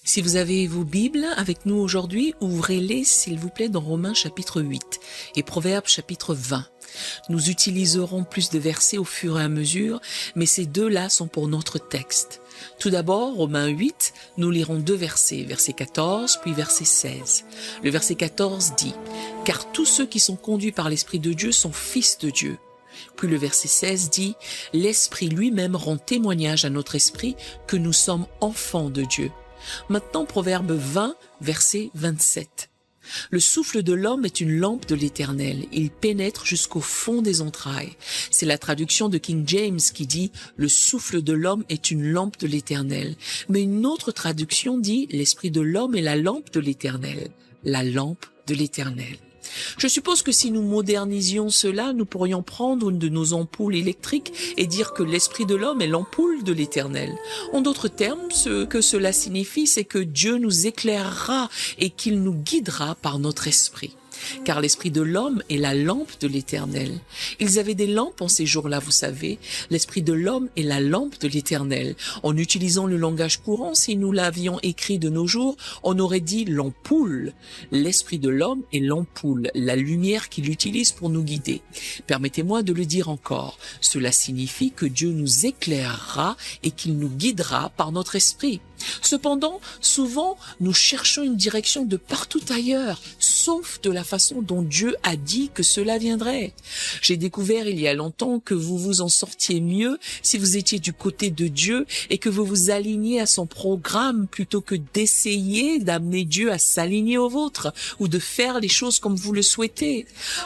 Si vous avez vos Bibles avec nous aujourd'hui, ouvrez-les s'il vous plaît dans Romains chapitre 8 et Proverbes chapitre 20. Nous utiliserons plus de versets au fur et à mesure, mais ces deux-là sont pour notre texte. Tout d'abord, Romains 8, nous lirons deux versets, verset 14 puis verset 16. Le verset 14 dit « Car tous ceux qui sont conduits par l'Esprit de Dieu sont fils de Dieu ». Puis le verset 16 dit « L'Esprit lui-même rend témoignage à notre esprit que nous sommes enfants de Dieu ». Maintenant, Proverbe 20, verset 27. Le souffle de l'homme est une lampe de l'Éternel. Il pénètre jusqu'au fond des entrailles. C'est la traduction de King James qui dit « Le souffle de l'homme est une lampe de l'Éternel ». Mais une autre traduction dit « L'esprit de l'homme est la lampe de l'Éternel ». La lampe de l'Éternel. Je suppose que si nous modernisions cela, nous pourrions prendre une de nos ampoules électriques et dire que l'esprit de l'homme est l'ampoule de l'Éternel. En d'autres termes, ce que cela signifie, c'est que Dieu nous éclairera et qu'il nous guidera par notre esprit. Car l'esprit de l'homme est la lampe de l'Éternel. Ils avaient des lampes en ces jours-là, vous savez. L'esprit de l'homme est la lampe de l'Éternel. En utilisant le langage courant, si nous l'avions écrit de nos jours, on aurait dit l'ampoule. L'esprit de l'homme est l'ampoule, la lumière qu'il utilise pour nous guider. Permettez-moi de le dire encore. Cela signifie que Dieu nous éclairera et qu'il nous guidera par notre esprit. Cependant, souvent, nous cherchons une direction de partout ailleurs, sauf de la façon dont Dieu a dit que cela viendrait. J'ai découvert il y a longtemps que vous vous en sortiez mieux si vous étiez du côté de Dieu et que vous vous aligniez à son programme plutôt que d'essayer d'amener Dieu à s'aligner au vôtre ou de faire les choses comme vous le souhaitez.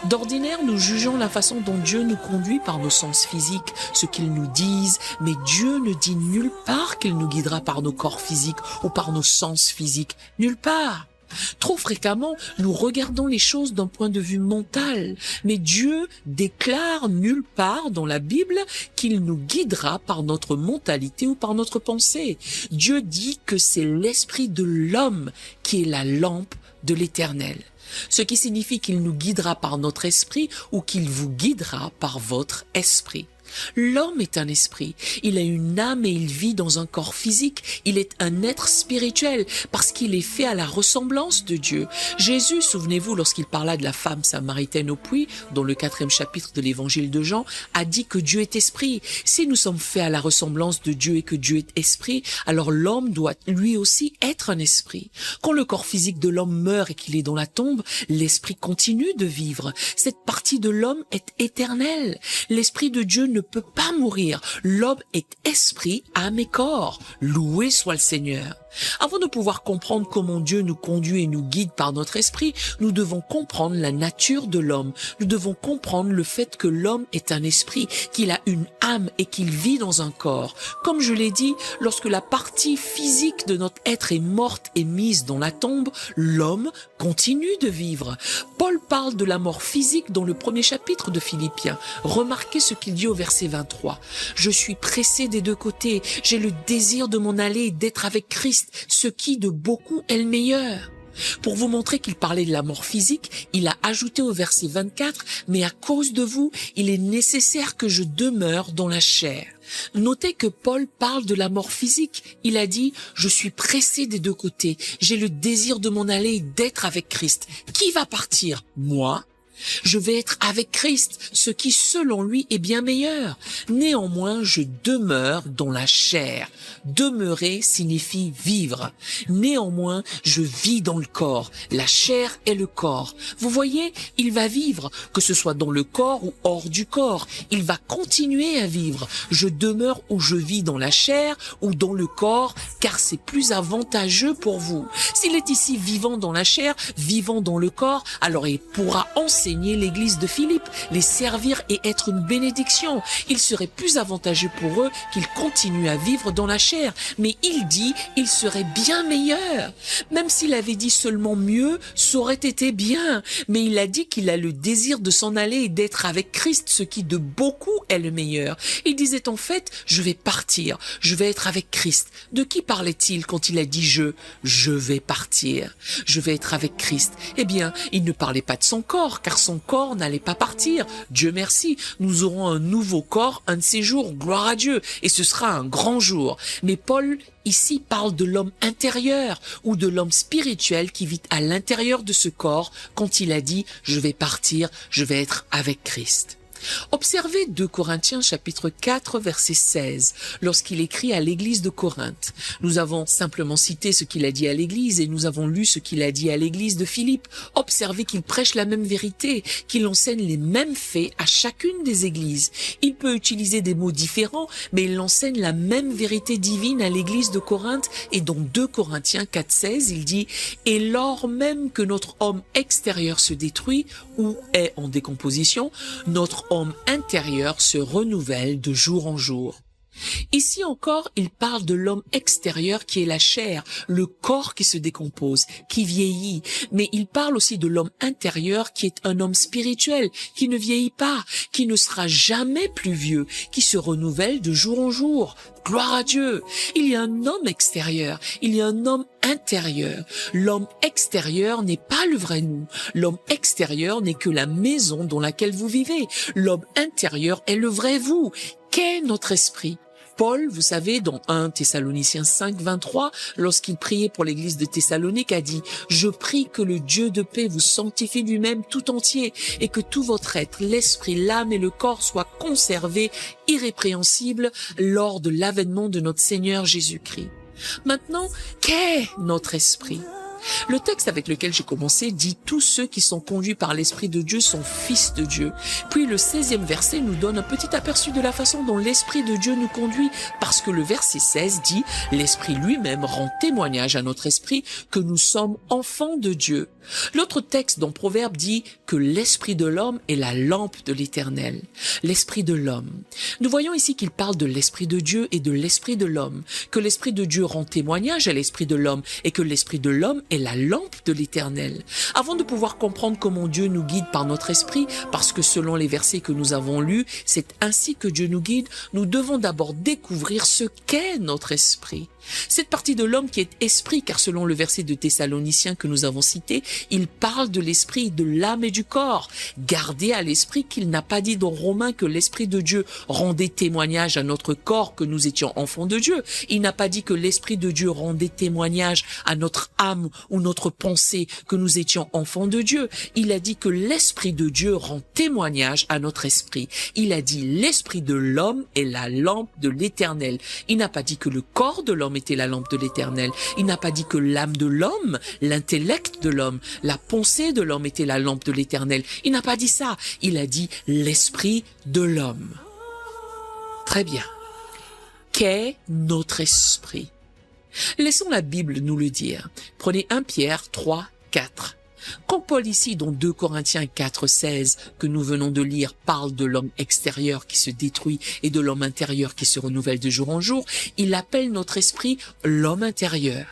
D'ordinaire, nous jugeons la façon dont Dieu nous conduit par nos sens physiques, ce qu'il nous dise, mais Dieu ne dit nulle part qu'il nous guidera par nos corps physiques ou par nos sens physiques. Nulle part. Trop fréquemment, nous regardons les choses d'un point de vue mental, mais Dieu déclare nulle part dans la Bible qu'il nous guidera par notre mentalité ou par notre pensée. Dieu dit que c'est l'esprit de l'homme qui est la lampe de l'Éternel. Ce qui signifie qu'il nous guidera par notre esprit ou qu'il vous guidera par votre esprit. L'homme est un esprit, il a une âme et il vit dans un corps physique, il est un être spirituel parce qu'il est fait à la ressemblance de Dieu. Jésus, souvenez-vous, lorsqu'il parla de la femme samaritaine au puits, dans le 4e chapitre de l'évangile de Jean, a dit que Dieu est esprit. Si nous sommes faits à la ressemblance de Dieu et que Dieu est esprit, alors l'homme doit lui aussi être un esprit. Quand le corps physique de l'homme meurt et qu'il est dans la tombe, l'esprit continue de vivre. Cette partie de l'homme est éternelle. L'esprit de Dieu ne peut pas mourir. L'homme est esprit, âme et corps. Loué soit le Seigneur. Avant de pouvoir comprendre comment Dieu nous conduit et nous guide par notre esprit, nous devons comprendre la nature de l'homme. Nous devons comprendre le fait que l'homme est un esprit, qu'il a une âme et qu'il vit dans un corps. Comme je l'ai dit, lorsque la partie physique de notre être est morte et mise dans la tombe, l'homme continue de vivre. Paul parle de la mort physique dans le 1er chapitre de Philippiens. Remarquez ce qu'il dit au verset 23. « Je suis pressé des deux côtés, j'ai le désir de m'en aller et d'être avec Christ, ce qui de beaucoup est le meilleur. » Pour vous montrer qu'il parlait de la mort physique, il a ajouté au verset 24, « Mais à cause de vous, il est nécessaire que je demeure dans la chair. » Notez que Paul parle de la mort physique. Il a dit « Je suis pressé des deux côtés, j'ai le désir de m'en aller et d'être avec Christ. » Qui va partir? Moi? Je vais être avec Christ, ce qui, selon lui, est bien meilleur. Néanmoins, je demeure dans la chair. Demeurer signifie vivre. Néanmoins, je vis dans le corps. La chair est le corps. Vous voyez, il va vivre, que ce soit dans le corps ou hors du corps. Il va continuer à vivre. Je demeure où je vis dans la chair ou dans le corps, car c'est plus avantageux pour vous. S'il est ici vivant dans la chair, vivant dans le corps, alors il pourra enseigner l'église de Philippe, les servir et être une bénédiction. Il serait plus avantageux pour eux qu'ils continuent à vivre dans la chair. Mais il dit, il serait bien meilleur. Même s'il avait dit seulement mieux, ça aurait été bien. Mais il a dit qu'il a le désir de s'en aller et d'être avec Christ, ce qui de beaucoup est le meilleur. Il disait en fait, je vais partir, je vais être avec Christ. De qui parlait-il quand il a dit je vais partir, je vais être avec Christ? Eh bien, il ne parlait pas de son corps, car car son corps n'allait pas partir. Dieu merci, nous aurons un nouveau corps, un de ces jours, gloire à Dieu, et ce sera un grand jour. Mais Paul ici parle de l'homme intérieur ou de l'homme spirituel qui vit à l'intérieur de ce corps quand il a dit « je vais partir, je vais être avec Christ ». Observez 2 Corinthiens chapitre 4 verset 16 lorsqu'il écrit à l'église de Corinthe. Nous avons simplement cité ce qu'il a dit à l'église et nous avons lu ce qu'il a dit à l'église de Philippe. Observez qu'il prêche la même vérité, qu'il enseigne les mêmes faits à chacune des églises. Il peut utiliser des mots différents, mais il enseigne la même vérité divine à l'église de Corinthe et dans 2 Corinthiens 4, 16, il dit « Et lors même que notre homme extérieur se détruit ou est en décomposition, notre homme intérieur se renouvelle de jour en jour. » Ici encore, il parle de l'homme extérieur qui est la chair, le corps qui se décompose, qui vieillit. Mais il parle aussi de l'homme intérieur qui est un homme spirituel, qui ne vieillit pas, qui ne sera jamais plus vieux, qui se renouvelle de jour en jour. Gloire à Dieu. Il y a un homme extérieur, il y a un homme intérieur. L'homme extérieur n'est pas le vrai nous. L'homme extérieur n'est que la maison dans laquelle vous vivez. L'homme intérieur est le vrai vous. Qu'est notre esprit? Paul, vous savez, dans 1 Thessaloniciens 5, 23, lorsqu'il priait pour l'église de Thessalonique, a dit « Je prie que le Dieu de paix vous sanctifie lui-même tout entier et que tout votre être, l'esprit, l'âme et le corps soient conservés irrépréhensibles lors de l'avènement de notre Seigneur Jésus-Christ. » Maintenant, qu'est notre esprit? Le texte avec lequel j'ai commencé dit « Tous ceux qui sont conduits par l'Esprit de Dieu sont fils de Dieu ». Puis le 16e verset nous donne un petit aperçu de la façon dont l'Esprit de Dieu nous conduit, parce que le verset 16 dit « L'Esprit lui-même rend témoignage à notre esprit que nous sommes enfants de Dieu ». L'autre texte dans Proverbe dit que l'Esprit de l'homme est la lampe de l'Éternel. L'Esprit de l'homme. Nous voyons ici qu'il parle de l'Esprit de Dieu et de l'Esprit de l'homme, que l'Esprit de Dieu rend témoignage à l'Esprit de l'homme et que l'Esprit de l'homme est la lampe de l'Éternel. Avant de pouvoir comprendre comment Dieu nous guide par notre esprit, parce que selon les versets que nous avons lus, c'est ainsi que Dieu nous guide, nous devons d'abord découvrir ce qu'est notre esprit. Cette partie de l'homme qui est esprit, car selon le verset de Thessaloniciens que nous avons cité, il parle de l'esprit, de l'âme et du corps. Gardez à l'esprit qu'il n'a pas dit dans Romains que l'Esprit de Dieu rendait témoignage à notre corps que nous étions enfants de Dieu. Il n'a pas dit que l'Esprit de Dieu rendait témoignage à notre âme ou notre pensée que nous étions enfants de Dieu. Il a dit que l'Esprit de Dieu rend témoignage à notre esprit. Il a dit l'Esprit de l'homme est la lampe de l'Éternel. Il n'a pas dit que le corps de l'homme était la lampe de l'Éternel. Il n'a pas dit que l'âme de l'homme, l'intellect de l'homme, la pensée de l'homme était la lampe de l'Éternel. Il n'a pas dit ça. Il a dit l'esprit de l'homme. Très bien. Qu'est notre esprit? Laissons la Bible nous le dire. Prenez 1 Pierre 3, 4. Quand Paul ici, dans 2 Corinthiens 4, 16, que nous venons de lire, parle de l'homme extérieur qui se détruit et de l'homme intérieur qui se renouvelle de jour en jour, il appelle notre esprit l'homme intérieur.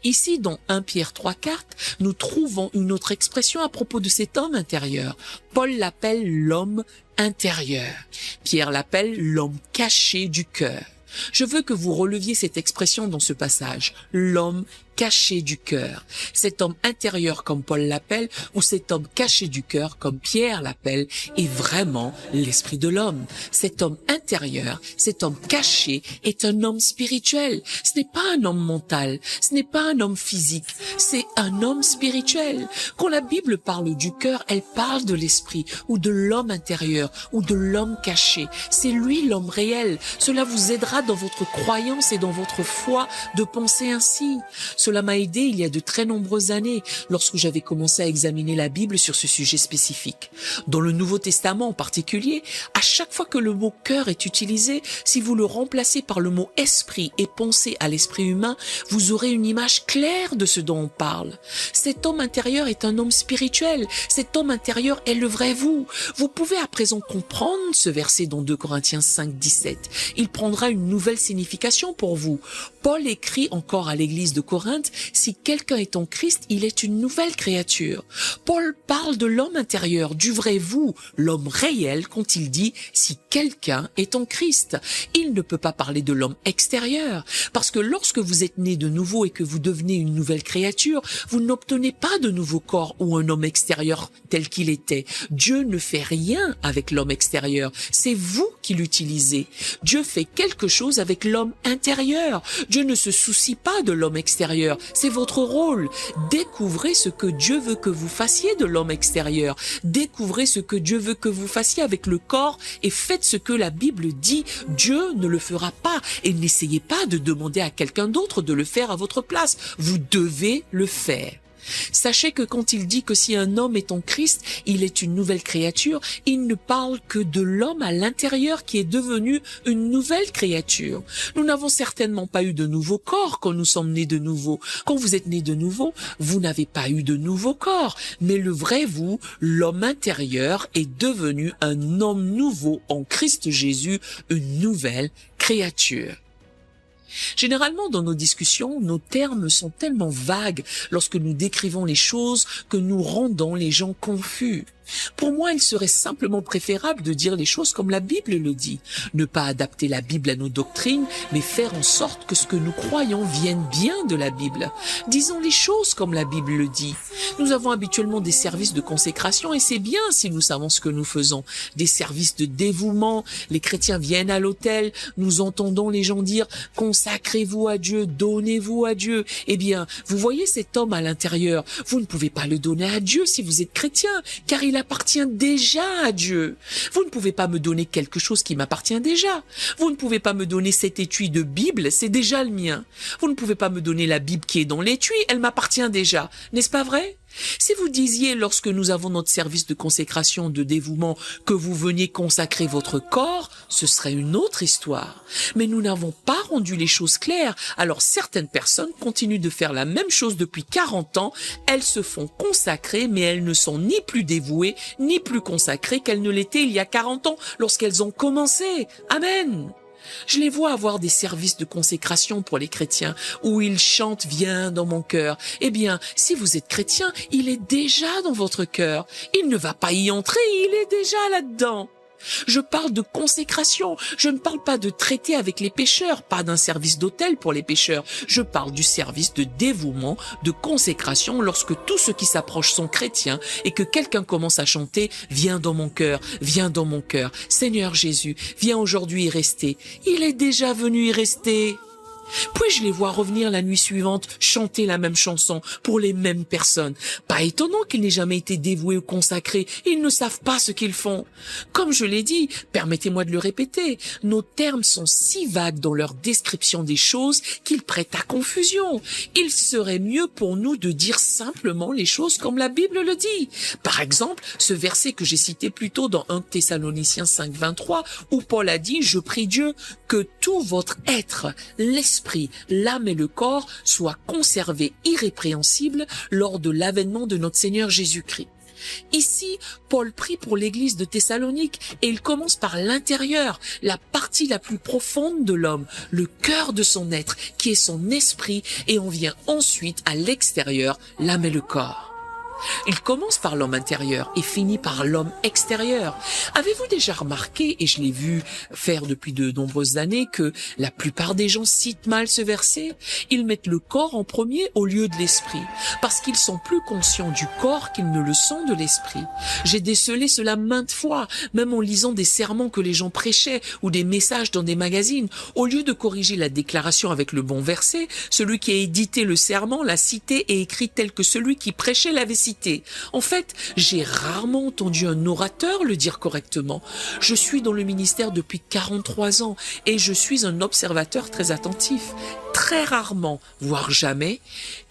Ici, dans 1 Pierre 3, 4, nous trouvons une autre expression à propos de cet homme intérieur. Paul l'appelle l'homme intérieur. Pierre l'appelle l'homme caché du cœur. Je veux que vous releviez cette expression dans ce passage, l'homme caché du cœur. Cet homme intérieur, comme Paul l'appelle, ou cet homme caché du cœur, comme Pierre l'appelle, est vraiment l'esprit de l'homme. Cet homme intérieur, cet homme caché, est un homme spirituel. Ce n'est pas un homme mental, ce n'est pas un homme physique, c'est un homme spirituel. Quand la Bible parle du cœur, elle parle de l'esprit, ou de l'homme intérieur, ou de l'homme caché. C'est lui l'homme réel. Cela vous aidera dans votre croyance et dans votre foi de penser ainsi. Cela m'a aidé il y a de très nombreuses années lorsque j'avais commencé à examiner la Bible sur ce sujet spécifique. Dans le Nouveau Testament en particulier, à chaque fois que le mot cœur est utilisé, si vous le remplacez par le mot esprit et pensez à l'esprit humain, vous aurez une image claire de ce dont on parle. Cet homme intérieur est un homme spirituel. Cet homme intérieur est le vrai vous. Vous pouvez à présent comprendre ce verset dans 2 Corinthiens 5, 17. Il prendra une nouvelle signification pour vous. Paul écrit encore à l'église de Corinthe Corinthes, si quelqu'un est en Christ, il est une nouvelle créature. Paul parle de l'homme intérieur, du vrai vous, l'homme réel, quand il dit si quelqu'un est en Christ. Il ne peut pas parler de l'homme extérieur, parce que lorsque vous êtes né de nouveau et que vous devenez une nouvelle créature, vous n'obtenez pas de nouveau corps ou un homme extérieur tel qu'il était. Dieu ne fait rien avec l'homme extérieur, c'est vous qui l'utilisez. Dieu fait quelque chose avec l'homme intérieur. Dieu ne se soucie pas de l'homme extérieur, c'est votre rôle. Découvrez ce que Dieu veut que vous fassiez de l'homme extérieur. Découvrez ce que Dieu veut que vous fassiez avec le corps et faites ce que la Bible dit. Dieu ne le fera pas et n'essayez pas de demander à quelqu'un d'autre de le faire à votre place. Vous devez le faire. Sachez que quand il dit que si un homme est en Christ, il est une nouvelle créature, il ne parle que de l'homme à l'intérieur qui est devenu une nouvelle créature. Nous n'avons certainement pas eu de nouveau corps quand nous sommes nés de nouveau. Quand vous êtes nés de nouveau, vous n'avez pas eu de nouveau corps. Mais le vrai vous, l'homme intérieur, est devenu un homme nouveau en Christ Jésus, une nouvelle créature. Généralement, dans nos discussions, nos termes sont tellement vagues lorsque nous décrivons les choses que nous rendons les gens confus. Pour moi, il serait simplement préférable de dire les choses comme la Bible le dit. Ne pas adapter la Bible à nos doctrines, mais faire en sorte que ce que nous croyons vienne bien de la Bible. Disons les choses comme la Bible le dit. Nous avons habituellement des services de consécration et c'est bien si nous savons ce que nous faisons. Des services de dévouement, les chrétiens viennent à l'autel, nous entendons les gens dire « consacrez-vous à Dieu, donnez-vous à Dieu ». Eh bien, vous voyez cet homme à l'intérieur, vous ne pouvez pas le donner à Dieu si vous êtes chrétien, car il appartient déjà à Dieu. Vous ne pouvez pas me donner quelque chose qui m'appartient déjà. Vous ne pouvez pas me donner cet étui de Bible, c'est déjà le mien. Vous ne pouvez pas me donner la Bible qui est dans l'étui, elle m'appartient déjà. N'est-ce pas vrai? Si vous disiez, lorsque nous avons notre service de consécration, de dévouement, que vous veniez consacrer votre corps, ce serait une autre histoire. Mais nous n'avons pas rendu les choses claires. Alors certaines personnes continuent de faire la même chose depuis 40 ans. Elles se font consacrer, mais elles ne sont ni plus dévouées, ni plus consacrées qu'elles ne l'étaient il y a 40 ans, lorsqu'elles ont commencé. Amen. Je les vois avoir des services de consécration pour les chrétiens où ils chantent « Viens dans mon cœur ». Eh bien, si vous êtes chrétien, il est déjà dans votre cœur. Il ne va pas y entrer, il est déjà là-dedans. Je parle de consécration, je ne parle pas de traiter avec les pécheurs, pas d'un service d'autel pour les pécheurs. Je parle du service de dévouement, de consécration lorsque tous ceux qui s'approchent sont chrétiens et que quelqu'un commence à chanter « Viens dans mon cœur, viens dans mon cœur, Seigneur Jésus, viens aujourd'hui y rester ». Il est déjà venu y rester. Puis-je les vois revenir la nuit suivante, chanter la même chanson pour les mêmes personnes. Pas étonnant qu'ils n'aient jamais été dévoués ou consacrés. Ils ne savent pas ce qu'ils font. Comme je l'ai dit, permettez-moi de le répéter, nos termes sont si vagues dans leur description des choses qu'ils prêtent à confusion. Il serait mieux pour nous de dire simplement les choses comme la Bible le dit. Par exemple, ce verset que j'ai cité plus tôt dans 1 Thessaloniciens 5, 23, où Paul a dit « Je prie Dieu que tout votre être, l'esprit, l'âme et le corps soient conservés irrépréhensibles lors de l'avènement de notre Seigneur Jésus-Christ. » Ici, Paul prie pour l'église de Thessalonique et il commence par l'intérieur, la partie la plus profonde de l'homme, le cœur de son être, qui est son esprit, et on vient ensuite à l'extérieur, l'âme et le corps. Il commence par l'homme intérieur et finit par l'homme extérieur. Avez-vous déjà remarqué, et je l'ai vu faire depuis de nombreuses années, que la plupart des gens citent mal ce verset? Ils mettent le corps en premier au lieu de l'esprit, parce qu'ils sont plus conscients du corps qu'ils ne le sont de l'esprit. J'ai décelé cela maintes fois, même en lisant des sermons que les gens prêchaient ou des messages dans des magazines. Au lieu de corriger la déclaration avec le bon verset, celui qui a édité le sermon l'a cité et écrit tel que celui qui prêchait l'avait cité. En fait, j'ai rarement entendu un orateur le dire correctement. Je suis dans le ministère depuis 43 ans et je suis un observateur très attentif. Très rarement, voire jamais,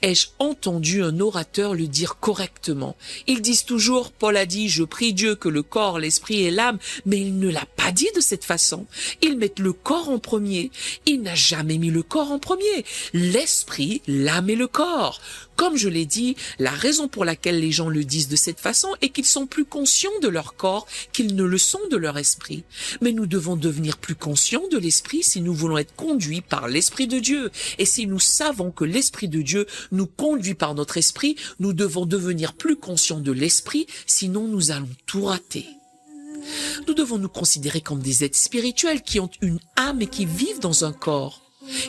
ai-je entendu un orateur le dire correctement. Ils disent toujours, Paul a dit, je prie Dieu que le corps, l'esprit et l'âme, mais il ne l'a pas dit de cette façon. Ils mettent le corps en premier. Il n'a jamais mis le corps en premier. L'esprit, l'âme et le corps. Comme je l'ai dit, la raison pour laquelle les gens le disent de cette façon est qu'ils sont plus conscients de leur corps qu'ils ne le sont de leur esprit. Mais nous devons devenir plus conscients de l'esprit si nous voulons être conduits par l'Esprit de Dieu. Et si nous savons que l'Esprit de Dieu nous conduit par notre esprit, nous devons devenir plus conscients de l'esprit, sinon nous allons tout rater. Nous devons nous considérer comme des êtres spirituels qui ont une âme et qui vivent dans un corps.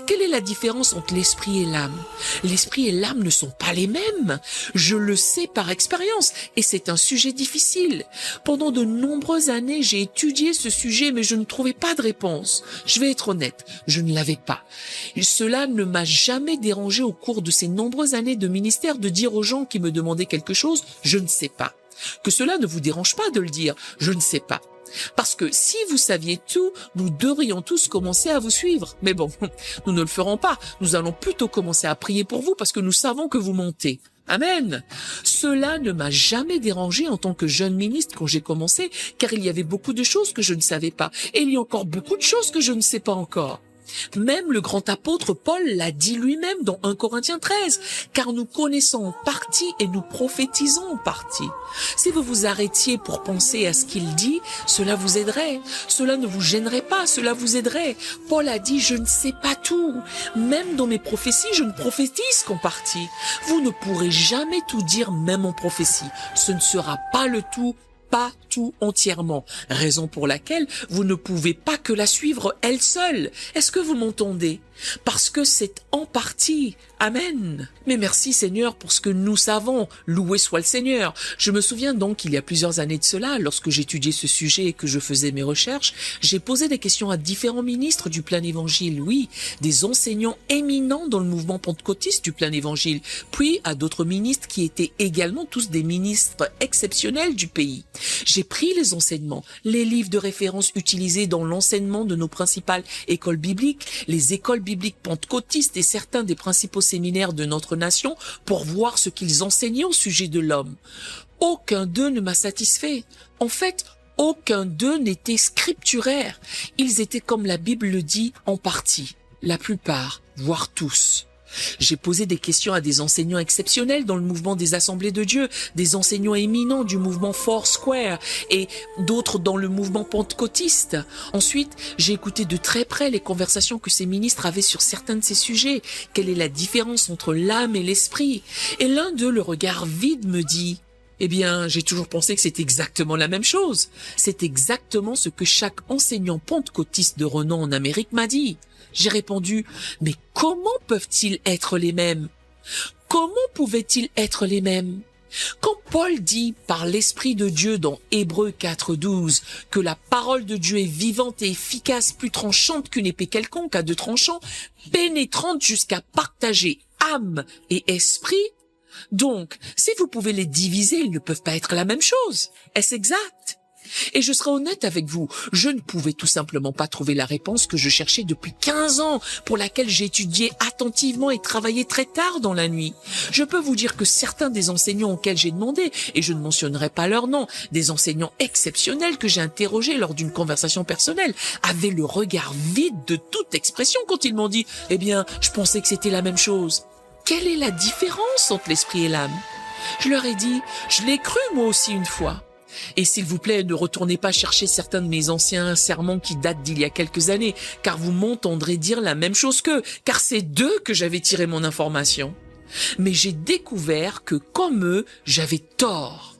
Quelle est la différence entre l'esprit et l'âme? L'esprit et l'âme ne sont pas les mêmes. Je le sais par expérience et c'est un sujet difficile. Pendant de nombreuses années, j'ai étudié ce sujet mais je ne trouvais pas de réponse. Je vais être honnête, je ne l'avais pas. Cela ne m'a jamais dérangé au cours de ces nombreuses années de ministère de dire aux gens qui me demandaient quelque chose, je ne sais pas. Que cela ne vous dérange pas de le dire, je ne sais pas. Parce que si vous saviez tout, nous devrions tous commencer à vous suivre. Mais bon, nous ne le ferons pas. Nous allons plutôt commencer à prier pour vous parce que nous savons que vous montez. Amen. Cela ne m'a jamais dérangé en tant que jeune ministre quand j'ai commencé, car il y avait beaucoup de choses que je ne savais pas. Et il y a encore beaucoup de choses que je ne sais pas encore. Même le grand apôtre Paul l'a dit lui-même dans 1 Corinthiens 13, car nous connaissons en partie et nous prophétisons en partie. Si vous vous arrêtiez pour penser à ce qu'il dit, cela vous aiderait. Cela ne vous gênerait pas, cela vous aiderait. Paul a dit, je ne sais pas tout. Même dans mes prophéties, je ne prophétise qu'en partie. Vous ne pourrez jamais tout dire, même en prophétie. Ce ne sera pas le tout. Pas tout entièrement, raison pour laquelle vous ne pouvez pas que la suivre elle seule. Est-ce que vous m'entendez? Parce que c'est en partie. Amen. Mais merci Seigneur pour ce que nous savons. Loué soit le Seigneur. Je me souviens donc il y a plusieurs années de cela, lorsque j'étudiais ce sujet et que je faisais mes recherches, j'ai posé des questions à différents ministres du plein évangile, oui, des enseignants éminents dans le mouvement pentecôtiste du plein évangile, puis à d'autres ministres qui étaient également tous des ministres exceptionnels du pays. J'ai pris les enseignements, les livres de référence utilisés dans l'enseignement de nos principales écoles bibliques, les écoles bibliques pentecôtistes et certains des principaux séminaires de notre nation pour voir ce qu'ils enseignaient au sujet de l'homme. Aucun d'eux ne m'a satisfait. En fait, aucun d'eux n'était scripturaire. Ils étaient comme la Bible le dit en partie, la plupart, voire tous. J'ai posé des questions à des enseignants exceptionnels dans le mouvement des Assemblées de Dieu, des enseignants éminents du mouvement Foursquare et d'autres dans le mouvement pentecôtiste. Ensuite, j'ai écouté de très près les conversations que ces ministres avaient sur certains de ces sujets. Quelle est la différence entre l'âme et l'esprit? Et l'un d'eux, le regard vide, me dit... Eh bien, j'ai toujours pensé que c'était exactement la même chose. C'est exactement ce que chaque enseignant pentecôtiste de renom en Amérique m'a dit. J'ai répondu, mais comment peuvent-ils être les mêmes? Comment pouvaient-ils être les mêmes? Quand Paul dit par l'Esprit de Dieu dans Hébreux 4,12 que la parole de Dieu est vivante et efficace, plus tranchante qu'une épée quelconque à deux tranchants, pénétrante jusqu'à partager âme et esprit, donc, si vous pouvez les diviser, ils ne peuvent pas être la même chose. Est-ce exact? Et je serai honnête avec vous, je ne pouvais tout simplement pas trouver la réponse que je cherchais depuis 15 ans, pour laquelle j'ai étudié attentivement et travaillé très tard dans la nuit. Je peux vous dire que certains des enseignants auxquels j'ai demandé, et je ne mentionnerai pas leur nom, des enseignants exceptionnels que j'ai interrogés lors d'une conversation personnelle, avaient le regard vide de toute expression quand ils m'ont dit « Eh bien, je pensais que c'était la même chose ». Quelle est la différence entre l'esprit et l'âme? Je leur ai dit, je l'ai cru moi aussi une fois. Et s'il vous plaît, ne retournez pas chercher certains de mes anciens sermons qui datent d'il y a quelques années, car vous m'entendrez dire la même chose qu'eux, car c'est d'eux que j'avais tiré mon information. Mais j'ai découvert que, comme eux, j'avais tort.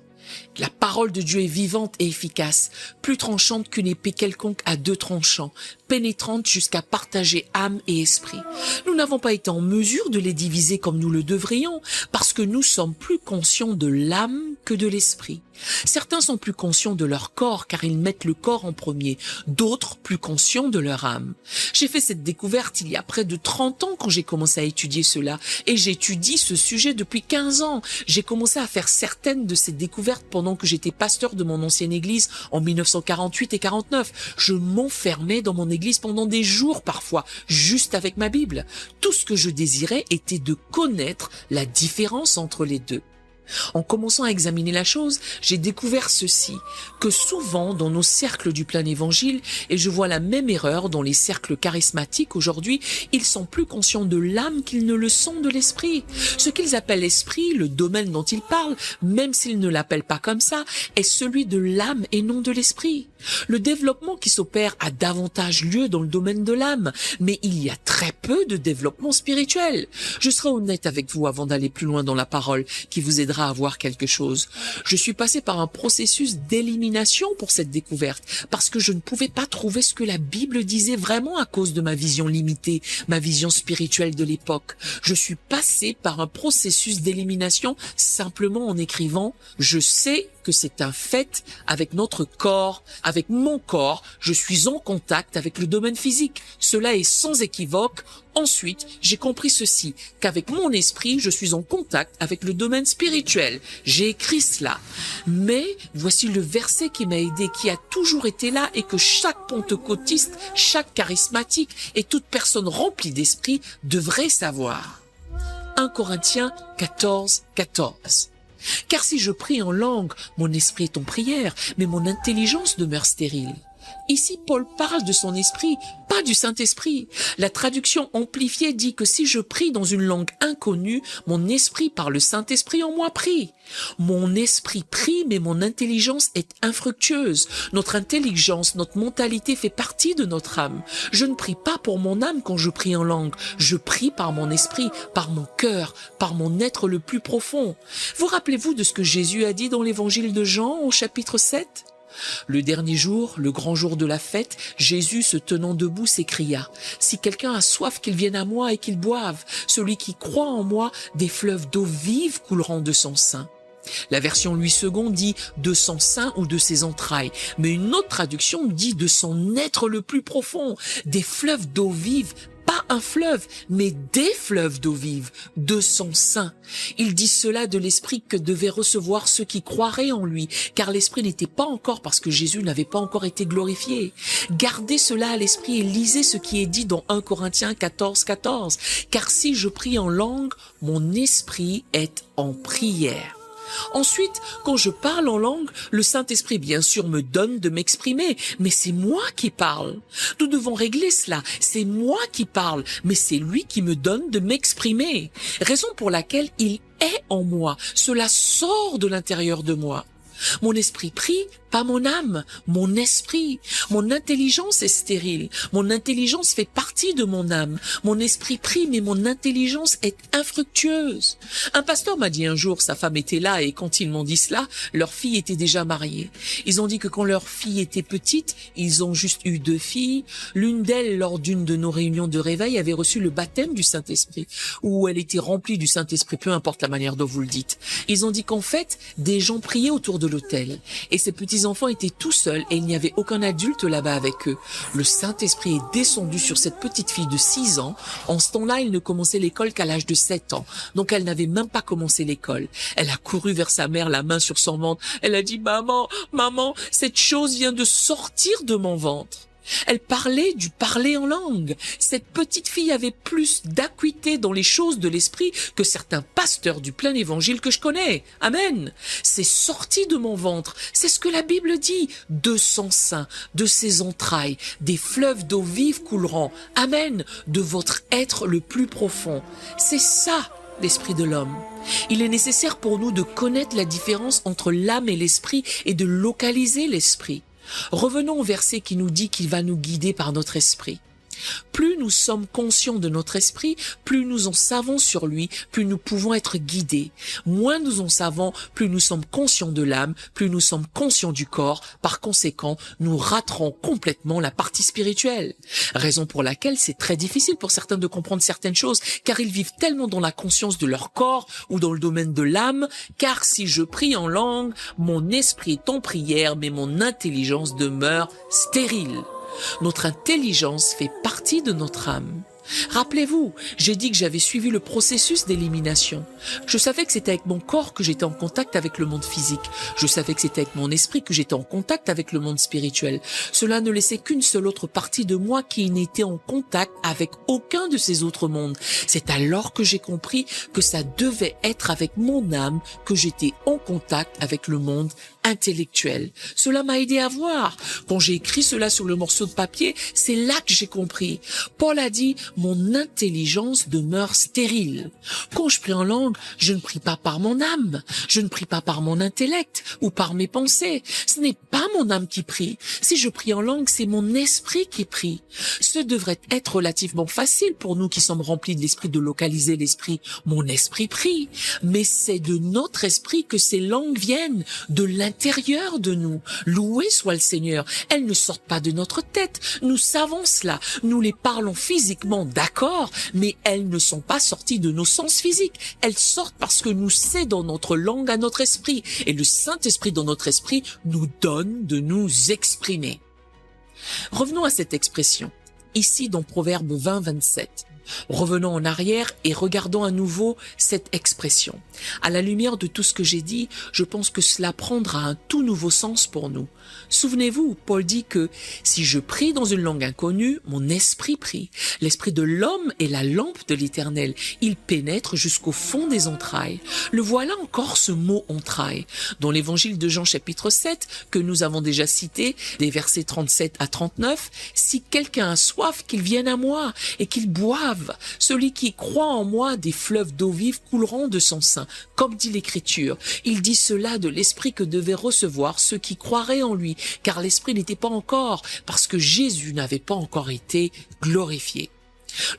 La parole de Dieu est vivante et efficace, plus tranchante qu'une épée quelconque à deux tranchants, pénétrante jusqu'à partager âme et esprit. Nous n'avons pas été en mesure de les diviser comme nous le devrions, parce que nous sommes plus conscients de l'âme que de l'esprit. Certains sont plus conscients de leur corps car ils mettent le corps en premier, d'autres plus conscients de leur âme. J'ai fait cette découverte il y a près de 30 ans quand j'ai commencé à étudier cela et j'étudie ce sujet depuis 15 ans. J'ai commencé à faire certaines de ces découvertes pendant que j'étais pasteur de mon ancienne église en 1948 et 49. Je m'enfermais dans mon église pendant des jours parfois, juste avec ma Bible. Tout ce que je désirais était de connaître la différence entre les deux. En commençant à examiner la chose, j'ai découvert ceci, que souvent dans nos cercles du plein évangile, et je vois la même erreur dans les cercles charismatiques aujourd'hui, ils sont plus conscients de l'âme qu'ils ne le sont de l'esprit. Ce qu'ils appellent l'esprit, le domaine dont ils parlent, même s'ils ne l'appellent pas comme ça, est celui de l'âme et non de l'esprit. Le développement qui s'opère a davantage lieu dans le domaine de l'âme, mais il y a très peu de développement spirituel. Je serai honnête avec vous avant d'aller plus loin dans la parole, qui vous aidera à voir quelque chose. Je suis passé par un processus d'élimination pour cette découverte, parce que je ne pouvais pas trouver ce que la Bible disait vraiment à cause de ma vision limitée, ma vision spirituelle de l'époque. Je suis passé par un processus d'élimination simplement en écrivant « Je sais que c'est un fait avec notre corps, avec mon corps, je suis en contact avec le domaine physique. Cela est sans équivoque. Ensuite, j'ai compris ceci, qu'avec mon esprit, je suis en contact avec le domaine spirituel. J'ai écrit cela. Mais voici le verset qui m'a aidé, qui a toujours été là et que chaque pentecôtiste, chaque charismatique et toute personne remplie d'esprit devrait savoir. 1 Corinthiens 14, 14. Car si je prie en langue, mon esprit est en prière, mais mon intelligence demeure stérile. Ici, Paul parle de son esprit, pas du Saint-Esprit. La traduction amplifiée dit que si je prie dans une langue inconnue, mon esprit par le Saint-Esprit en moi prie. Mon esprit prie, mais mon intelligence est infructueuse. Notre intelligence, notre mentalité fait partie de notre âme. Je ne prie pas pour mon âme quand je prie en langue. Je prie par mon esprit, par mon cœur, par mon être le plus profond. Vous rappelez-vous de ce que Jésus a dit dans l'évangile de Jean au chapitre 7 ? Le dernier jour, le grand jour de la fête, Jésus, se tenant debout, s'écria « Si quelqu'un a soif, qu'il vienne à moi et qu'il boive. Celui qui croit en moi, des fleuves d'eau vive couleront de son sein. » La version Louis II dit « de son sein ou de ses entrailles », mais une autre traduction dit « de son être le plus profond ». Des fleuves d'eau vive, pas un fleuve, mais des fleuves d'eau vive, de son sein. Il dit cela de l'esprit que devaient recevoir ceux qui croiraient en lui, car l'esprit n'était pas encore, parce que Jésus n'avait pas encore été glorifié. Gardez cela à l'esprit et lisez ce qui est dit dans 1 Corinthiens 14, 14. Car si je prie en langue, mon esprit est en prière. Ensuite, quand je parle en langue, le Saint-Esprit, bien sûr, me donne de m'exprimer, mais c'est moi qui parle. Nous devons régler cela. C'est moi qui parle, mais c'est lui qui me donne de m'exprimer. Raison pour laquelle il est en moi. Cela sort de l'intérieur de moi. Mon esprit prie, pas mon âme, mon esprit. Mon intelligence est stérile. Mon intelligence fait partie de mon âme. Mon esprit prie, mais mon intelligence est infructueuse. Un pasteur m'a dit un jour, sa femme était là, et quand ils m'ont dit cela, leur fille était déjà mariée. Ils ont dit que quand leur fille était petite, ils ont juste eu 2 filles. L'une d'elles, lors d'une de nos réunions de réveil, avait reçu le baptême du Saint-Esprit, où elle était remplie du Saint-Esprit, peu importe la manière dont vous le dites. Ils ont dit qu'en fait, des gens priaient autour de l'autel, et ces petits-enfants étaient tout seuls et il n'y avait aucun adulte là-bas avec eux. Le Saint-Esprit est descendu sur cette petite fille de 6 ans. En ce temps-là, elle ne commençait l'école qu'à l'âge de 7 ans. Donc elle n'avait même pas commencé l'école. Elle a couru vers sa mère, la main sur son ventre. Elle a dit « Maman, maman, cette chose vient de sortir de mon ventre ». Elle parlait du parler en langue. Cette petite fille avait plus d'acuité dans les choses de l'esprit que certains pasteurs du plein évangile que je connais. Amen. C'est sorti de mon ventre. C'est ce que la Bible dit. De son sein, de ses entrailles, des fleuves d'eau vive couleront. Amen. De votre être le plus profond. C'est ça, l'esprit de l'homme. Il est nécessaire pour nous de connaître la différence entre l'âme et l'esprit et de localiser l'esprit. Revenons au verset qui nous dit qu'il va nous guider par notre esprit. Plus nous sommes conscients de notre esprit, plus nous en savons sur lui, plus nous pouvons être guidés. Moins nous en savons, plus nous sommes conscients de l'âme, plus nous sommes conscients du corps. Par conséquent, nous raterons complètement la partie spirituelle. Raison pour laquelle c'est très difficile pour certains de comprendre certaines choses, car ils vivent tellement dans la conscience de leur corps ou dans le domaine de l'âme, car si je prie en langue, mon esprit est en prière, mais mon intelligence demeure stérile. Notre intelligence fait partie de notre âme. Rappelez-vous, j'ai dit que j'avais suivi le processus d'élimination. Je savais que c'était avec mon corps que j'étais en contact avec le monde physique. Je savais que c'était avec mon esprit que j'étais en contact avec le monde spirituel. Cela ne laissait qu'une seule autre partie de moi qui n'était en contact avec aucun de ces autres mondes. C'est alors que j'ai compris que ça devait être avec mon âme que j'étais en contact avec le monde intellectuelle. Cela m'a aidé à voir. Quand j'ai écrit cela sur le morceau de papier, c'est là que j'ai compris. Paul a dit, mon intelligence demeure stérile. Quand je prie en langue, je ne prie pas par mon âme, je ne prie pas par mon intellect ou par mes pensées. Ce n'est pas mon âme qui prie. Si je prie en langue, c'est mon esprit qui prie. Ce devrait être relativement facile pour nous qui sommes remplis de l'esprit de localiser l'esprit. Mon esprit prie, mais c'est de notre esprit que ces langues viennent, de l'intérieur de nous. Loué soit le Seigneur. Elles ne sortent pas de notre tête. Nous savons cela. Nous les parlons physiquement, d'accord, mais elles ne sont pas sorties de nos sens physiques. Elles sortent parce que nous cédons notre langue à notre esprit. Et le Saint-Esprit dans notre esprit nous donne de nous exprimer. Revenons à cette expression. Ici dans Proverbe 20, 27. Revenons en arrière et regardons à nouveau cette expression. À la lumière de tout ce que j'ai dit, je pense que cela prendra un tout nouveau sens pour nous. Souvenez-vous, Paul dit que si je prie dans une langue inconnue, mon esprit prie. L'esprit de l'homme est la lampe de l'Éternel. Il pénètre jusqu'au fond des entrailles. Le voilà encore ce mot entrailles. Dans l'évangile de Jean chapitre 7, que nous avons déjà cité, des versets 37 à 39, si quelqu'un a soif, qu'il vienne à moi et qu'il boive. Celui qui croit en moi, des fleuves d'eau vive couleront de son sein. Comme dit l'Écriture, il dit cela de l'Esprit que devaient recevoir ceux qui croiraient en lui, car l'Esprit n'était pas encore, parce que Jésus n'avait pas encore été glorifié.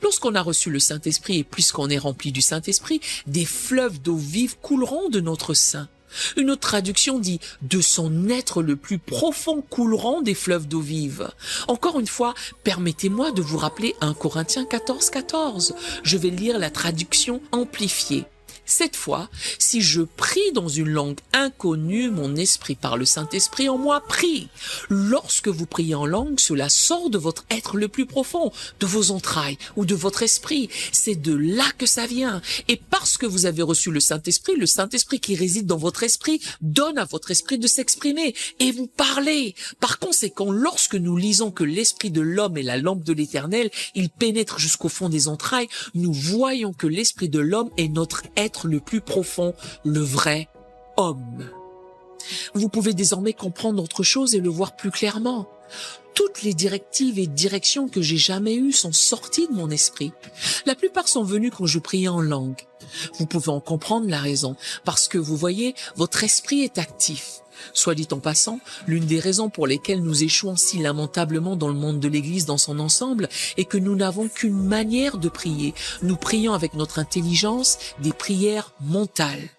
Lorsqu'on a reçu le Saint-Esprit et puisqu'on est rempli du Saint-Esprit, des fleuves d'eau vive couleront de notre sein. Une autre traduction dit « de son être le plus profond couleront des fleuves d'eau vive ». Encore une fois, permettez-moi de vous rappeler 1 Corinthiens 14, 14. Je vais lire la traduction amplifiée. Cette fois, si je prie dans une langue inconnue, mon esprit par le Saint-Esprit en moi prie. Lorsque vous priez en langue, cela sort de votre être le plus profond, de vos entrailles ou de votre esprit. C'est de là que ça vient. Et parce que vous avez reçu le Saint-Esprit qui réside dans votre esprit, donne à votre esprit de s'exprimer et vous parlez. Par conséquent, lorsque nous lisons que l'esprit de l'homme est la lampe de l'Éternel, il pénètre jusqu'au fond des entrailles, nous voyons que l'esprit de l'homme est notre être le plus profond, le vrai homme. Vous pouvez désormais comprendre autre chose et le voir plus clairement. Toutes les directives et directions que j'ai jamais eues sont sorties de mon esprit. La plupart sont venues quand je priais en langue. Vous pouvez en comprendre la raison, parce que vous voyez, votre esprit est actif. Soit dit en passant, l'une des raisons pour lesquelles nous échouons si lamentablement dans le monde de l'Église dans son ensemble est que nous n'avons qu'une manière de prier. Nous prions avec notre intelligence des prières mentales.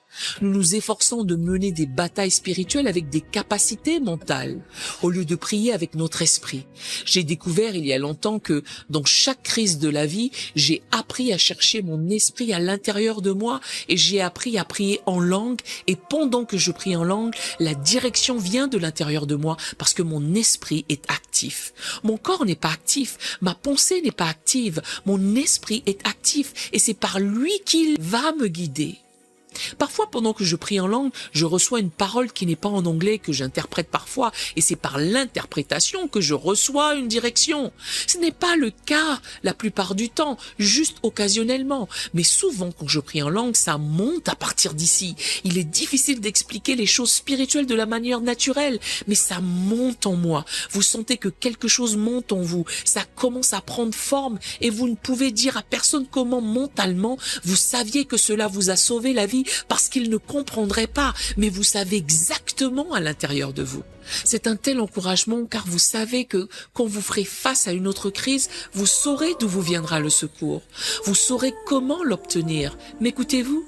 Nous nous efforçons de mener des batailles spirituelles avec des capacités mentales, au lieu de prier avec notre esprit. J'ai découvert il y a longtemps que dans chaque crise de la vie, j'ai appris à chercher mon esprit à l'intérieur de moi et j'ai appris à prier en langue. Et pendant que je prie en langue, la direction vient de l'intérieur de moi parce que mon esprit est actif. Mon corps n'est pas actif, ma pensée n'est pas active, mon esprit est actif et c'est par lui qu'il va me guider. Parfois, pendant que je prie en langue, je reçois une parole qui n'est pas en anglais, que j'interprète parfois, et c'est par l'interprétation que je reçois une direction. Ce n'est pas le cas la plupart du temps, juste occasionnellement. Mais souvent, quand je prie en langue, ça monte à partir d'ici. Il est difficile d'expliquer les choses spirituelles de la manière naturelle, mais ça monte en moi. Vous sentez que quelque chose monte en vous. Ça commence à prendre forme, et vous ne pouvez dire à personne comment mentalement vous saviez que cela vous a sauvé la vie, parce qu'il ne comprendrait pas, mais vous savez exactement à l'intérieur de vous. C'est un tel encouragement car vous savez que quand vous ferez face à une autre crise, vous saurez d'où vous viendra le secours. Vous saurez comment l'obtenir. M'écoutez-vous ?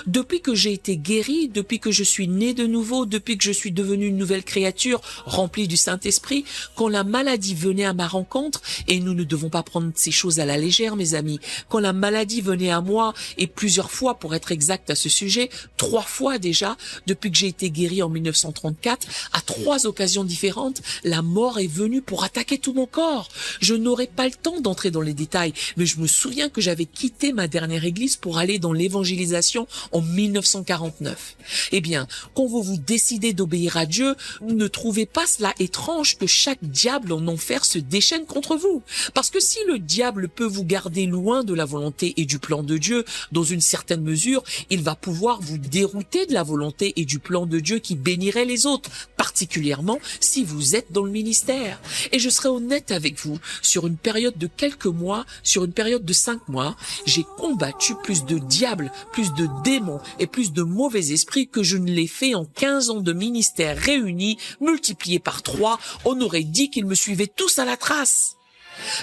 Depuis que j'ai été guéri, depuis que je suis né de nouveau, depuis que je suis devenu une nouvelle créature remplie du Saint-Esprit, quand la maladie venait à ma rencontre, et nous ne devons pas prendre ces choses à la légère, mes amis, quand la maladie venait à moi, et plusieurs fois pour être exact à ce sujet, 3 fois déjà, depuis que j'ai été guéri en 1934, à 3 occasions différentes, la mort est venue pour attaquer tout mon corps. Je n'aurai pas le temps d'entrer dans les détails, mais je me souviens que j'avais quitté ma dernière église pour aller dans l'évangélisation Convention en 1949. Eh bien, quand vous décidez d'obéir à Dieu, ne trouvez pas cela étrange que chaque diable en enfer se déchaîne contre vous. Parce que si le diable peut vous garder loin de la volonté et du plan de Dieu, dans une certaine mesure, il va pouvoir vous dérouter de la volonté et du plan de Dieu qui bénirait les autres, particulièrement si vous êtes dans le ministère. Et je serai honnête avec vous, sur une période de quelques mois, sur une période de 5 mois, j'ai combattu plus de diables, plus de démons et plus de mauvais esprits que je ne l'ai fait en 15 ans de ministère réunis, multipliés par 3, on aurait dit qu'ils me suivaient tous à la trace.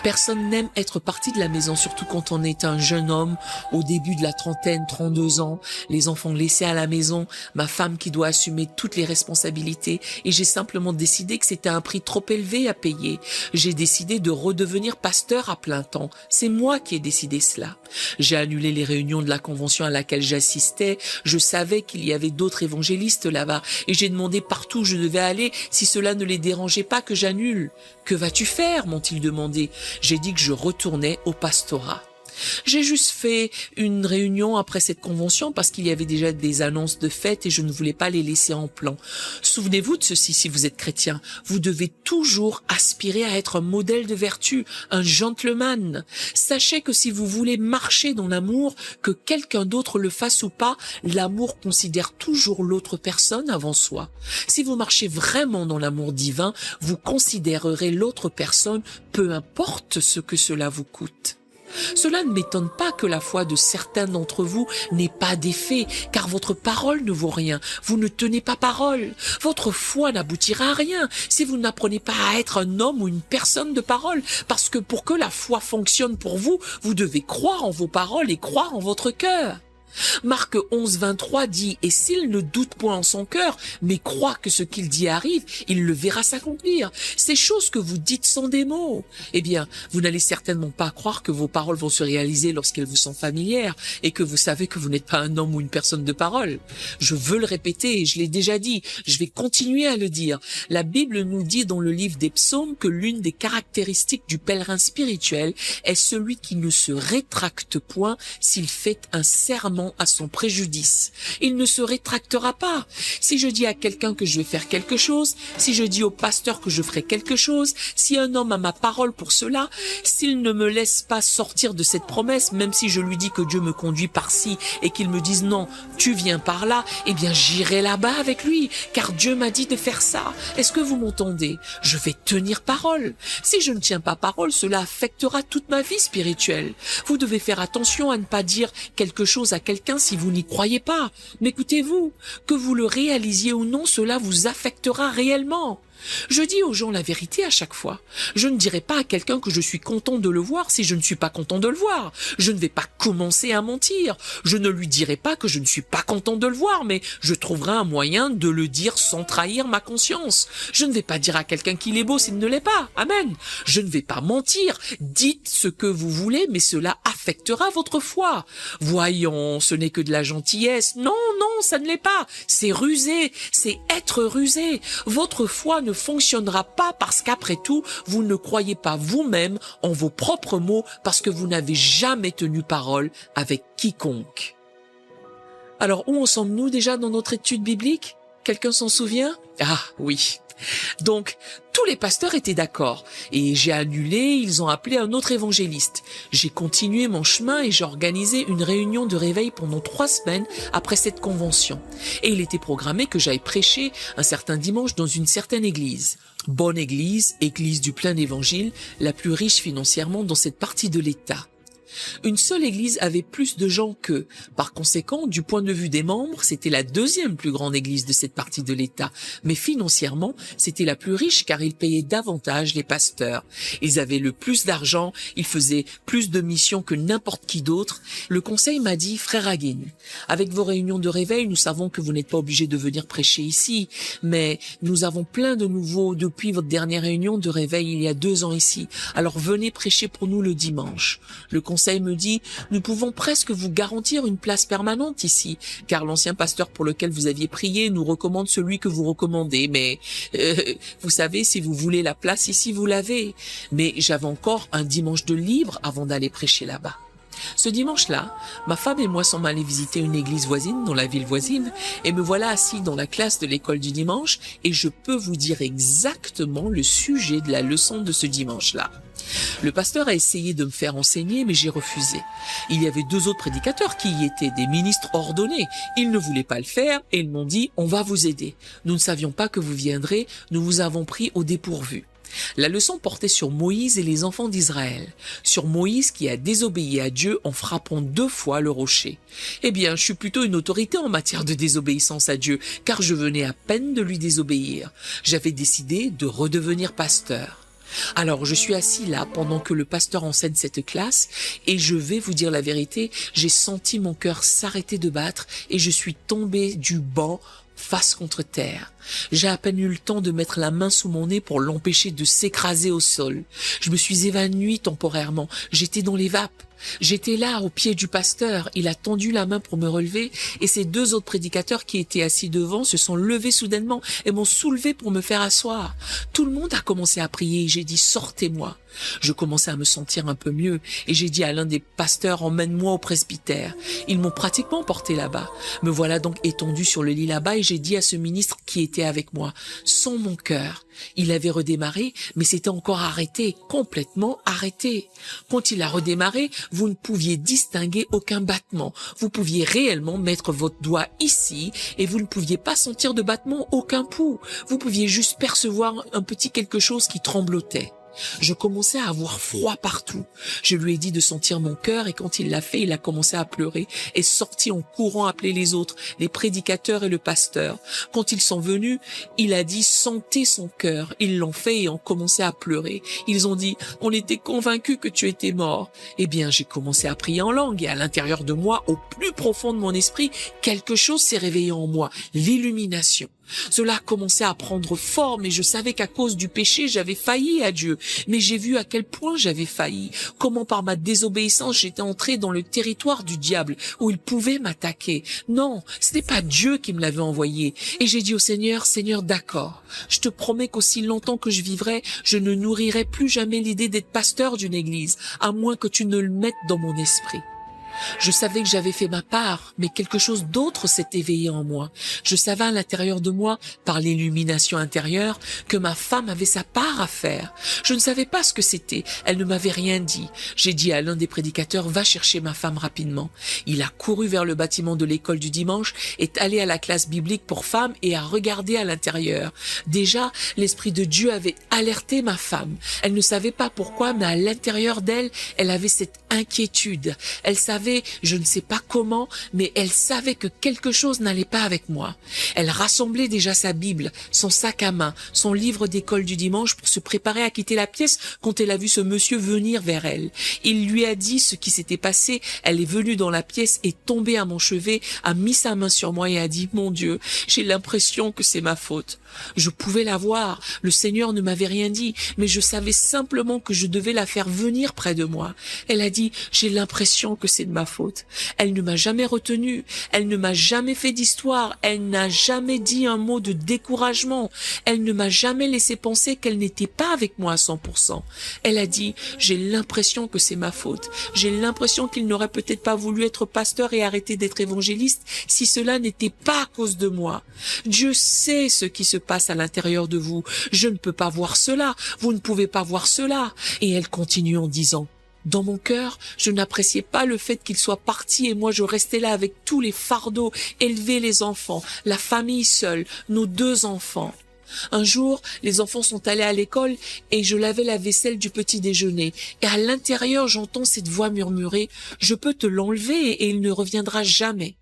Personne n'aime être parti de la maison, surtout quand on est un jeune homme, au début de la trentaine, 32 ans, les enfants laissés à la maison, ma femme qui doit assumer toutes les responsabilités, et j'ai simplement décidé que c'était un prix trop élevé à payer. J'ai décidé de redevenir pasteur à plein temps. C'est moi qui ai décidé cela. J'ai annulé les réunions de la convention à laquelle j'assistais. Je savais qu'il y avait d'autres évangélistes là-bas, et j'ai demandé partout où je devais aller si cela ne les dérangeait pas que j'annule. « Que vas-tu faire ?» m'ont-ils demandé. J'ai dit que je retournais au pastorat. J'ai juste fait une réunion après cette convention parce qu'il y avait déjà des annonces de fête et je ne voulais pas les laisser en plan. Souvenez-vous de ceci si vous êtes chrétien. Vous devez toujours aspirer à être un modèle de vertu, un gentleman. Sachez que si vous voulez marcher dans l'amour, que quelqu'un d'autre le fasse ou pas, l'amour considère toujours l'autre personne avant soi. Si vous marchez vraiment dans l'amour divin, vous considérerez l'autre personne, peu importe ce que cela vous coûte. Cela ne m'étonne pas que la foi de certains d'entre vous n'ait pas d'effet, car votre parole ne vaut rien. Vous ne tenez pas parole. Votre foi n'aboutira à rien si vous n'apprenez pas à être un homme ou une personne de parole. Parce que pour que la foi fonctionne pour vous, vous devez croire en vos paroles et croire en votre cœur. Marc 11, 23 dit « Et s'il ne doute point en son cœur, mais croit que ce qu'il dit arrive, il le verra s'accomplir. » Ces choses que vous dites sont des mots. Eh bien, vous n'allez certainement pas croire que vos paroles vont se réaliser lorsqu'elles vous sont familières et que vous savez que vous n'êtes pas un homme ou une personne de parole. Je veux le répéter et je l'ai déjà dit. Je vais continuer à le dire. La Bible nous dit dans le livre des Psaumes que l'une des caractéristiques du pèlerin spirituel est celui qui ne se rétracte point s'il fait un serment à son préjudice. Il ne se rétractera pas. Si je dis à quelqu'un que je vais faire quelque chose, si je dis au pasteur que je ferai quelque chose, si un homme a ma parole pour cela, s'il ne me laisse pas sortir de cette promesse, même si je lui dis que Dieu me conduit par-ci et qu'il me dise non, tu viens par là, eh bien j'irai là-bas avec lui, car Dieu m'a dit de faire ça. Est-ce que vous m'entendez? Je vais tenir parole. Si je ne tiens pas parole, cela affectera toute ma vie spirituelle. Vous devez faire attention à ne pas dire quelque chose à quelqu'un si vous n'y croyez pas. Mais écoutez-vous, que vous le réalisiez ou non, cela vous affectera réellement. Je dis aux gens la vérité à chaque fois. Je ne dirai pas à quelqu'un que je suis content de le voir si je ne suis pas content de le voir. Je ne vais pas commencer à mentir. Je ne lui dirai pas que je ne suis pas content de le voir, mais je trouverai un moyen de le dire sans trahir ma conscience. Je ne vais pas dire à quelqu'un qu'il est beau s'il ne l'est pas. Amen. Je ne vais pas mentir. Dites ce que vous voulez, mais cela affectera votre foi. Voyons, ce n'est que de la gentillesse. Non, non, ça ne l'est pas. C'est rusé. C'est être rusé. Votre foi ne fonctionnera pas parce qu'après tout, vous ne croyez pas vous-même en vos propres mots parce que vous n'avez jamais tenu parole avec quiconque. Alors, où en sommes-nous déjà dans notre étude biblique? Quelqu'un s'en souvient? Ah oui. Donc, tous les pasteurs étaient d'accord et j'ai annulé, ils ont appelé un autre évangéliste. J'ai continué mon chemin et j'ai organisé une réunion de réveil pendant 3 semaines après cette convention. Et il était programmé que j'aille prêcher un certain dimanche dans une certaine église. Bonne église, église du plein évangile, la plus riche financièrement dans cette partie de l'État. Une seule église avait plus de gens qu'eux. Par conséquent, du point de vue des membres, c'était la 2e plus grande église de cette partie de l'État. Mais financièrement, c'était la plus riche car ils payaient davantage les pasteurs. Ils avaient le plus d'argent, ils faisaient plus de missions que n'importe qui d'autre. Le conseil m'a dit, frère Hagin, avec vos réunions de réveil, nous savons que vous n'êtes pas obligé de venir prêcher ici, mais nous avons plein de nouveaux depuis votre dernière réunion de réveil il y a 2 ans ici. Alors venez prêcher pour nous le dimanche. Le conseil me dit, nous pouvons presque vous garantir une place permanente ici, car l'ancien pasteur pour lequel vous aviez prié nous recommande celui que vous recommandez, mais vous savez, si vous voulez la place ici, vous l'avez. Mais j'avais encore un dimanche de libre avant d'aller prêcher là-bas. Ce dimanche-là, ma femme et moi sommes allés visiter une église voisine dans la ville voisine et me voilà assis dans la classe de l'école du dimanche et je peux vous dire exactement le sujet de la leçon de ce dimanche-là. Le pasteur a essayé de me faire enseigner, mais j'ai refusé. Il y avait 2 autres prédicateurs qui y étaient, des ministres ordonnés. Ils ne voulaient pas le faire et ils m'ont dit « On va vous aider. Nous ne savions pas que vous viendrez, nous vous avons pris au dépourvu. » La leçon portait sur Moïse et les enfants d'Israël, sur Moïse qui a désobéi à Dieu en frappant 2 fois le rocher. Eh bien, je suis plutôt une autorité en matière de désobéissance à Dieu, car je venais à peine de lui désobéir. J'avais décidé de redevenir pasteur. Alors, je suis assis là pendant que le pasteur enseigne cette classe et je vais vous dire la vérité, j'ai senti mon cœur s'arrêter de battre et je suis tombé du banc face contre terre. J'ai à peine eu le temps de mettre la main sous mon nez pour l'empêcher de s'écraser au sol. Je me suis évanouie temporairement. J'étais dans les vapes. J'étais là, au pied du pasteur. Il a tendu la main pour me relever et ces 2 autres prédicateurs qui étaient assis devant se sont levés soudainement et m'ont soulevé pour me faire asseoir. Tout le monde a commencé à prier et j'ai dit « Sortez-moi ». Je commençais à me sentir un peu mieux et j'ai dit à l'un des pasteurs « Emmène-moi au presbytère ». Ils m'ont pratiquement porté là-bas. Me voilà donc étendu sur le lit là-bas et j'ai dit à ce ministre qui était avec moi « Sans mon cœur ». Il avait redémarré, mais c'était encore arrêté, complètement arrêté. Quand il a redémarré, vous ne pouviez distinguer aucun battement. Vous pouviez réellement mettre votre doigt ici et vous ne pouviez pas sentir de battement, aucun pouls. Vous pouviez juste percevoir un petit quelque chose qui tremblotait. Je commençais à avoir froid partout. Je lui ai dit de sentir mon cœur et quand il l'a fait, il a commencé à pleurer et sorti en courant appeler les autres, les prédicateurs et le pasteur. Quand ils sont venus, il a dit « Sentez son cœur ». Ils l'ont fait et ont commencé à pleurer. Ils ont dit « On était convaincus que tu étais mort ». Eh bien, j'ai commencé à prier en langue et à l'intérieur de moi, au plus profond de mon esprit, quelque chose s'est réveillé en moi, l'illumination. Cela a commencé à prendre forme et je savais qu'à cause du péché, j'avais failli à Dieu. Mais j'ai vu à quel point j'avais failli, comment par ma désobéissance, j'étais entré dans le territoire du diable, où il pouvait m'attaquer. Non, ce n'est pas Dieu qui me l'avait envoyé. Et j'ai dit au Seigneur, Seigneur, d'accord, je te promets qu'aussi longtemps que je vivrai, je ne nourrirai plus jamais l'idée d'être pasteur d'une église, à moins que tu ne le mettes dans mon esprit. Je savais que j'avais fait ma part, mais quelque chose d'autre s'est éveillé en moi. Je savais à l'intérieur de moi, par l'illumination intérieure, que ma femme avait sa part à faire. Je ne savais pas ce que c'était. Elle ne m'avait rien dit. J'ai dit à l'un des prédicateurs, va chercher ma femme rapidement. Il a couru vers le bâtiment de l'école du dimanche, est allé à la classe biblique pour femmes et a regardé à l'intérieur. Déjà, l'Esprit de Dieu avait alerté ma femme. Elle ne savait pas pourquoi, mais à l'intérieur d'elle, elle avait cette inquiétude. Elle savait, je ne sais pas comment, mais elle savait que quelque chose n'allait pas avec moi. Elle rassemblait déjà sa Bible, son sac à main, son livre d'école du dimanche pour se préparer à quitter la pièce quand elle a vu ce monsieur venir vers elle. Il lui a dit ce qui s'était passé. Elle est venue dans la pièce et tombée à mon chevet, a mis sa main sur moi et a dit « Mon Dieu, j'ai l'impression que c'est ma faute ». Je pouvais la voir, le Seigneur ne m'avait rien dit, mais je savais simplement que je devais la faire venir près de moi. Elle a dit, j'ai l'impression que c'est de ma faute. Elle ne m'a jamais retenue, elle ne m'a jamais fait d'histoire, elle n'a jamais dit un mot de découragement, elle ne m'a jamais laissé penser qu'elle n'était pas avec moi à 100%. Elle a dit, j'ai l'impression que c'est ma faute, j'ai l'impression qu'il n'aurait peut-être pas voulu être pasteur et arrêter d'être évangéliste si cela n'était pas à cause de moi. Dieu sait ce qui se passe à l'intérieur de vous. Je ne peux pas voir cela. Vous ne pouvez pas voir cela. Et elle continue en disant, dans mon cœur, je n'appréciais pas le fait qu'il soit parti et moi je restais là avec tous les fardeaux, élever les enfants, la famille seule, nos 2 enfants. Un jour, les enfants sont allés à l'école et je lavais la vaisselle du petit déjeuner. Et à l'intérieur, j'entends cette voix murmurer, je peux te l'enlever et il ne reviendra jamais.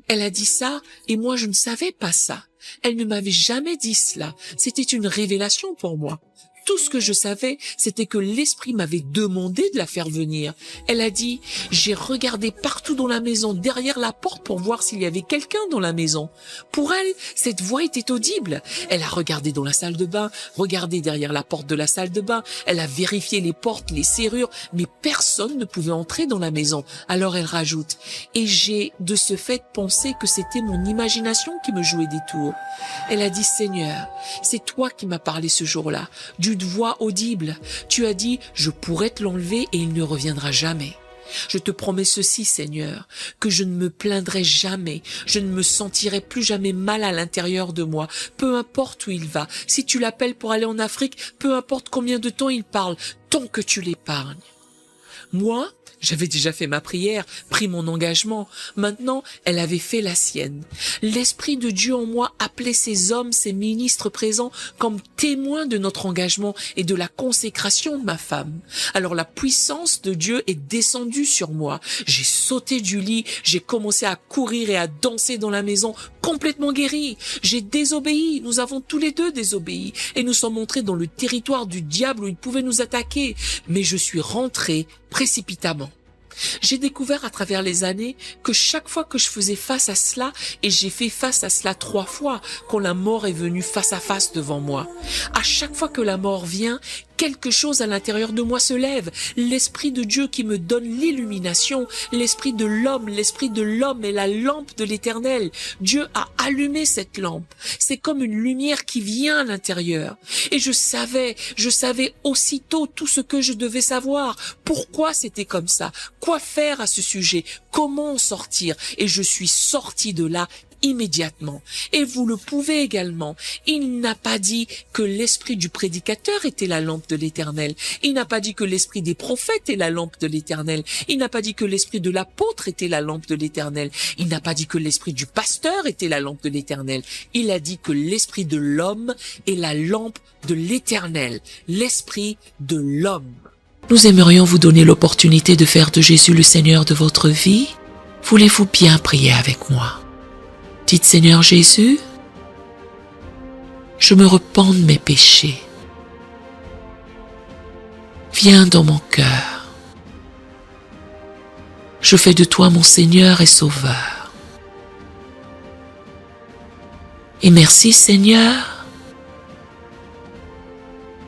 Elle a dit ça et moi je ne savais pas ça. Elle ne m'avait jamais dit cela. C'était une révélation pour moi. Tout ce que je savais, c'était que l'Esprit m'avait demandé de la faire venir. Elle a dit, j'ai regardé partout dans la maison, derrière la porte pour voir s'il y avait quelqu'un dans la maison. Pour elle, cette voix était audible. Elle a regardé dans la salle de bain, regardé derrière la porte de la salle de bain. Elle a vérifié les portes, les serrures, mais personne ne pouvait entrer dans la maison. Alors elle rajoute, et j'ai de ce fait pensé que c'était mon imagination qui me jouait des tours. Elle a dit, Seigneur, c'est toi qui m'as parlé ce jour-là, d'une voix audible. Tu as dit, je pourrais te l'enlever et il ne reviendra jamais. Je te promets ceci, Seigneur, que je ne me plaindrai jamais, je ne me sentirai plus jamais mal à l'intérieur de moi, peu importe où il va. Si tu l'appelles pour aller en Afrique, peu importe combien de temps il parle, tant que tu l'épargnes. Moi, j'avais déjà fait ma prière, pris mon engagement. Maintenant, elle avait fait la sienne. L'Esprit de Dieu en moi appelait ces hommes, ces ministres présents comme témoins de notre engagement et de la consécration de ma femme. Alors la puissance de Dieu est descendue sur moi. J'ai sauté du lit, j'ai commencé à courir et à danser dans la maison, complètement guéri. J'ai désobéi, nous avons tous les deux désobéi et nous sommes entrés dans le territoire du diable où il pouvait nous attaquer. Mais je suis rentré précipitamment. J'ai découvert à travers les années que chaque fois que je faisais face à cela, et j'ai fait face à cela 3 fois, quand la mort est venue face à face devant moi, à chaque fois que la mort vient, quelque chose à l'intérieur de moi se lève. L'Esprit de Dieu qui me donne l'illumination, l'Esprit de l'homme est la lampe de l'Éternel. Dieu a allumé cette lampe. C'est comme une lumière qui vient à l'intérieur. Et je savais aussitôt tout ce que je devais savoir. Pourquoi c'était comme ça? Quoi faire à ce sujet? Comment en sortir? Et je suis sorti de là immédiatement. Et vous le pouvez également. Il n'a pas dit que l'esprit du prédicateur était la lampe de l'Éternel. Il n'a pas dit que l'esprit des prophètes est la lampe de l'Éternel. Il n'a pas dit que l'esprit de l'apôtre était la lampe de l'Éternel. Il n'a pas dit que l'esprit du pasteur était la lampe de l'Éternel. Il a dit que l'esprit de l'homme est la lampe de l'Éternel. L'esprit de l'homme. Nous aimerions vous donner l'opportunité de faire de Jésus le Seigneur de votre vie. Voulez-vous bien prier avec moi? Dites, Seigneur Jésus, je me repens de mes péchés. Viens dans mon cœur. Je fais de toi mon Seigneur et Sauveur. Et merci, Seigneur,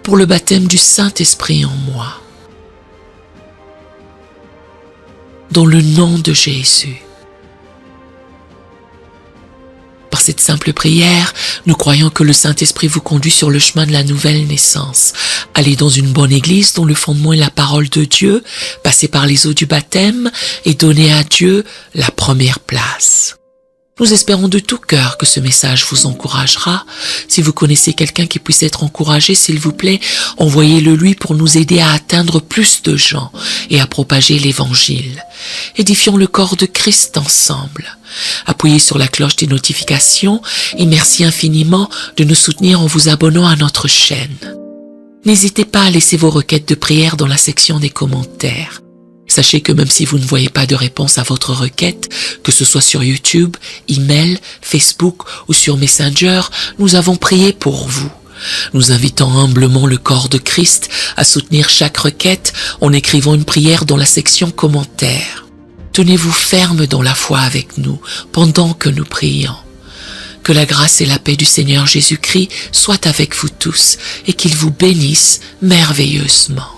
pour le baptême du Saint-Esprit en moi. Dans le nom de Jésus. Par cette simple prière, nous croyons que le Saint-Esprit vous conduit sur le chemin de la nouvelle naissance. Allez dans une bonne église dont le fondement est la parole de Dieu, passez par les eaux du baptême et donnez à Dieu la première place. Nous espérons de tout cœur que ce message vous encouragera. Si vous connaissez quelqu'un qui puisse être encouragé, s'il vous plaît, envoyez-le lui pour nous aider à atteindre plus de gens et à propager l'Évangile. Édifions le corps de Christ ensemble. Appuyez sur la cloche des notifications et merci infiniment de nous soutenir en vous abonnant à notre chaîne. N'hésitez pas à laisser vos requêtes de prière dans la section des commentaires. Sachez que même si vous ne voyez pas de réponse à votre requête, que ce soit sur YouTube, email, Facebook ou sur Messenger, nous avons prié pour vous. Nous invitons humblement le corps de Christ à soutenir chaque requête en écrivant une prière dans la section commentaires. Tenez-vous ferme dans la foi avec nous pendant que nous prions. Que la grâce et la paix du Seigneur Jésus-Christ soient avec vous tous et qu'il vous bénisse merveilleusement.